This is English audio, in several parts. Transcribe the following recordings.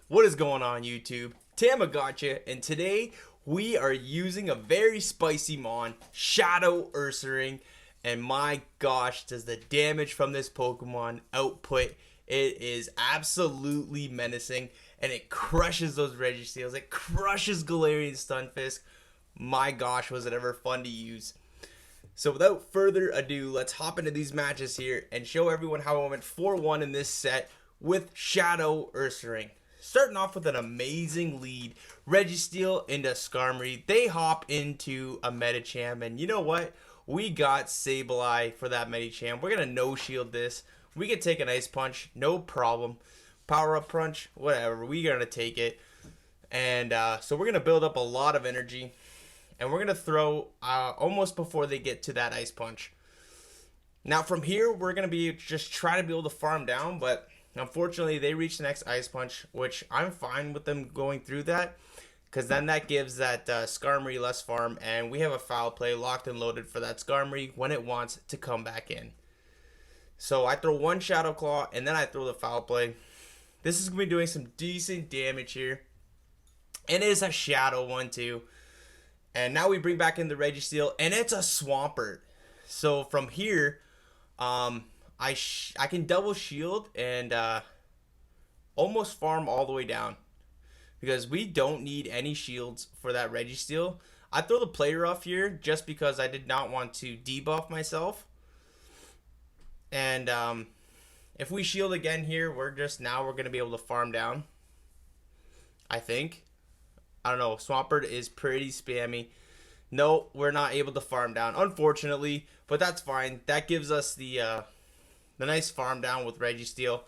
What is going on, YouTube? Thammagotcha, and today we are using a very spicy mon, Shadow Ursaring, and my gosh, does the damage from this Pokemon output. It is absolutely menacing, and it crushes those Registeels. It crushes Galarian Stunfisk. My gosh, was it ever fun to use. So without further ado, let's hop into these matches here and show everyone how I went 4-1 in this set with Shadow Ursaring. Starting off with an amazing lead, Registeel into Skarmory. They hop into a Medicham, and you know what? We got Sableye for that Medicham. We're going to no-shield this. We can take an Ice Punch, no problem. Power-up Punch, whatever. We're going to take it. And so we're going to build up a lot of energy. And we're going to throw almost before they get to that Ice Punch. Now from here, we're going to be just try to be able to farm down. But unfortunately, they reach the next Ice Punch, which I'm fine with them going through that. Because then that gives that Skarmory less farm. And we have a Foul Play locked and loaded for that Skarmory when it wants to come back in. So I throw one Shadow Claw and then I throw the Foul Play. This is going to be doing some decent damage here. And it is a Shadow one too. And now we bring back in the Registeel, and it's a Swampert. So from here, I can double shield and almost farm all the way down. Because we don't need any shields for that Registeel. I throw the Play Rough here just because I did not want to debuff myself. And if we shield again here, we're going to be able to farm down. I think. I don't know. Swampert is pretty spammy. No, we're not able to farm down, unfortunately. But that's fine. That gives us the nice farm down with Registeel.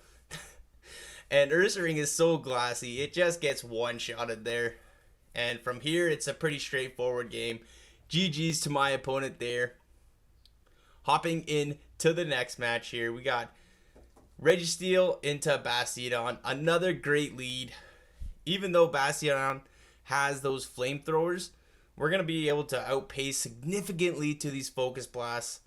And Ursaring is so glassy. It just gets one-shotted there. And from here, it's a pretty straightforward game. GG's to my opponent there. Hopping in to the next match here. We got Registeel into Bastiodon. Another great lead. Even though Bastiodon has those flamethrowers, we're going to be able to outpace significantly to these Focus Blasts.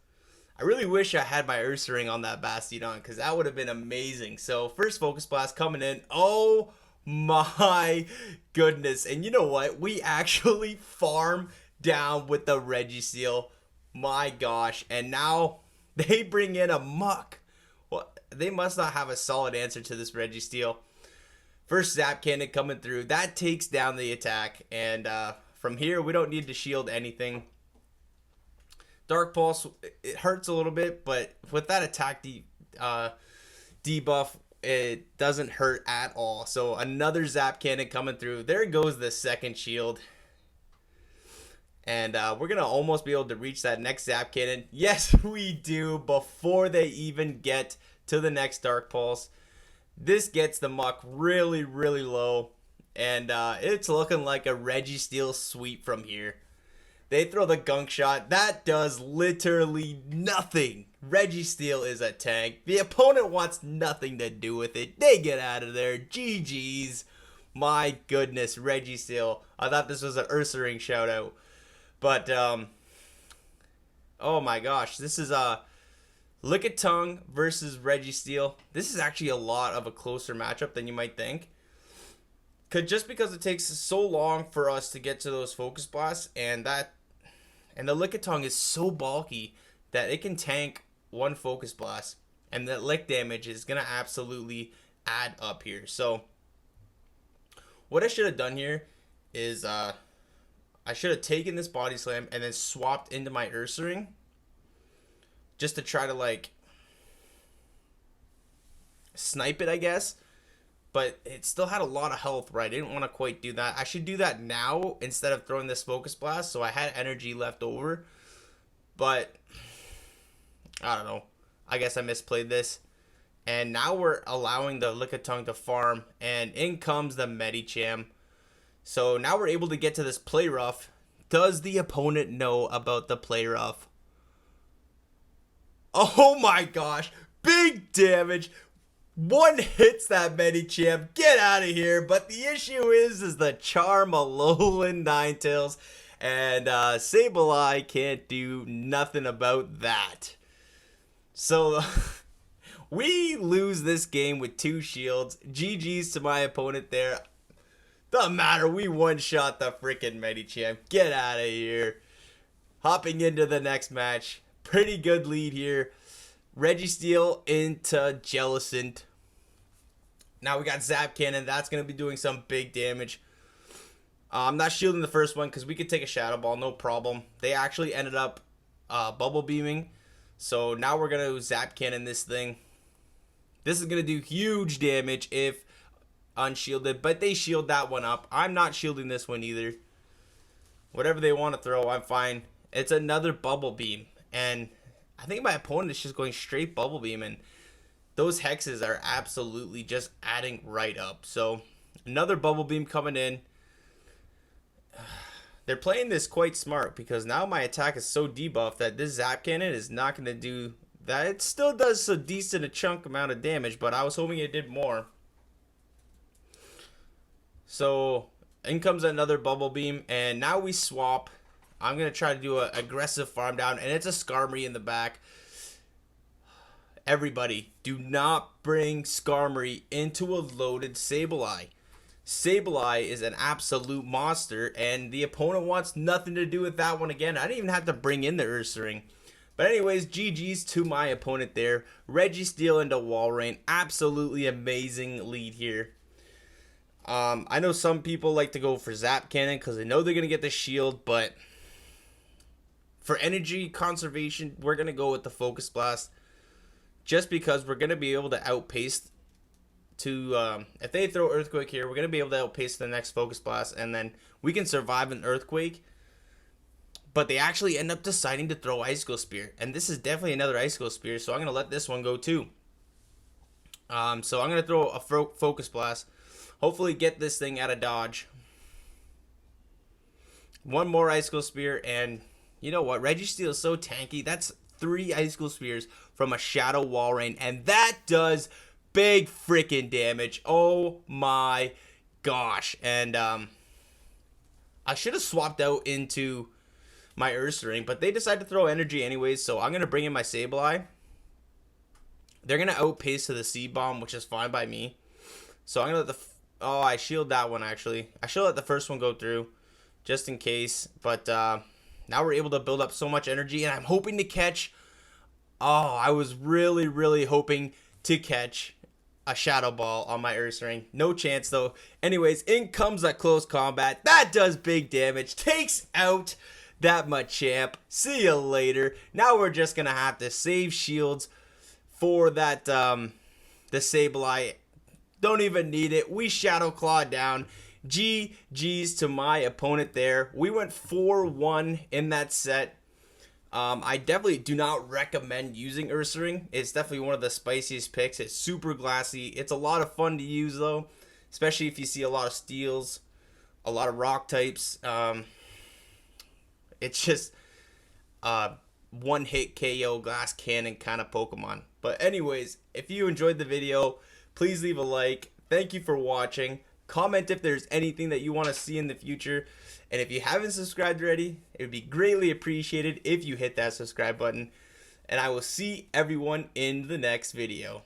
I really wish I had my Ursaring on that Bastiodon because that would have been amazing. So first Focus Blast coming in. Oh my goodness. And you know what? We actually farm down with the Registeel. My gosh. And now they bring in a Muck. Well, they must not have a solid answer to this Registeel. First Zap Cannon coming through. That takes down the attack. And from here, we don't need to shield anything. Dark Pulse, it hurts a little bit. But with that attack debuff, it doesn't hurt at all. So another Zap Cannon coming through. There goes the second shield. And we're going to almost be able to reach that next Zap Cannon. Yes, we do. Before they even get to the next Dark Pulse. This gets the Muck really, really low. And it's looking like a Registeel sweep from here. They throw the Gunk Shot. That does literally nothing. Registeel is a tank. The opponent wants nothing to do with it. They get out of there. GG's. My goodness, Registeel. I thought this was an Ursaring shout out. But, oh my gosh. This is Lickitung versus Registeel. This is actually a lot of a closer matchup than you might think. Just because it takes so long for us to get to those Focus Blasts, and the Lickitung is so bulky that it can tank one Focus Blast, and that lick damage is going to absolutely add up here. So what I should have done here is I should have taken this Body Slam and then swapped into my Ursaring. Just to try to, like, snipe it, I guess. But it still had a lot of health, right? I didn't want to quite do that. I should do that now instead of throwing this Focus Blast. So I had energy left over. But, I don't know. I guess I misplayed this. And now we're allowing the Lickitung to farm. And in comes the Medicham. So now we're able to get to this Play Rough. Does the opponent know about the Play Rough? Oh my gosh, big damage. One hits that Medicham. Get out of here. But the issue is the Charmeleon Ninetales. And Sableye can't do nothing about that. So We lose this game with 2 shields. GG's to my opponent there. Doesn't matter. We one-shot the freaking Medichamp. Get out of here. Hopping into the next match. Pretty good lead here. Registeel into Jellicent. Now we got Zap Cannon. That's going to be doing some big damage. I'm not shielding the first one because we could take a Shadow Ball. No problem. They actually ended up Bubble Beaming. So now we're going to Zap Cannon this thing. This is going to do huge damage if unshielded. But they shield that one up. I'm not shielding this one either. Whatever they want to throw, I'm fine. It's another Bubble Beam. And I think my opponent is just going straight Bubble Beam. And those hexes are absolutely just adding right up. So another Bubble Beam coming in. They're playing this quite smart because now my attack is so debuffed that this Zap Cannon is not going to do that. It still does a decent chunk amount of damage, but I was hoping it did more. So in comes another Bubble Beam, and now we swap. I'm going to try to do an aggressive farm down, and it's a Skarmory in the back. Everybody, do not bring Skarmory into a loaded Sableye. Sableye is an absolute monster, and the opponent wants nothing to do with that one again. I didn't even have to bring in the Ursaring. But anyways, GG's to my opponent there. Registeel into Ursaring. Absolutely amazing lead here. I know some people like to go for Zap Cannon because they know they're going to get the shield, but for energy conservation, we're going to go with the Focus Blast. Just because we're going to be able to outpace if they throw Earthquake here, we're going to be able to outpace the next Focus Blast, and then we can survive an Earthquake. But they actually end up deciding to throw Icicle Spear, and this is definitely another Icicle Spear, so I'm going to let this one go too. So I'm going to throw a Focus Blast, hopefully get this thing out of dodge. One more Icicle Spear, and you know what? Registeel is so tanky. That's 3 Icicle Spears from a Shadow Ursaring, and that does big freaking damage. Oh my gosh. And I should have swapped out into my Ursaring, but they decided to throw energy anyways, so I'm going to bring in my Sableye. They're going to outpace to the Seed Bomb, which is fine by me. So I'm going to let I shield that one actually. I should let the first one go through just in case, but now we're able to build up so much energy, and I'm hoping to catch I was really hoping to catch a Shadow Ball on my Ursaring. No chance though. Anyways, in comes a close combat. That does big damage. Takes out that Machamp. See you later. Now we're just going to have to save shields for that, the Sableye. Don't even need it. We Shadow Claw down. GG's to my opponent there. We went 4-1 in that set. I definitely do not recommend using Ursaring. It's definitely one of the spiciest picks. It's super glassy. It's a lot of fun to use though, especially if you see a lot of steels, a lot of rock types. It's just one-hit KO glass cannon kind of Pokemon. But anyways, if you enjoyed the video, please leave a like. Thank you for watching. Comment if there's anything that you want to see in the future. And if you haven't subscribed already, it would be greatly appreciated if you hit that subscribe button. And I will see everyone in the next video.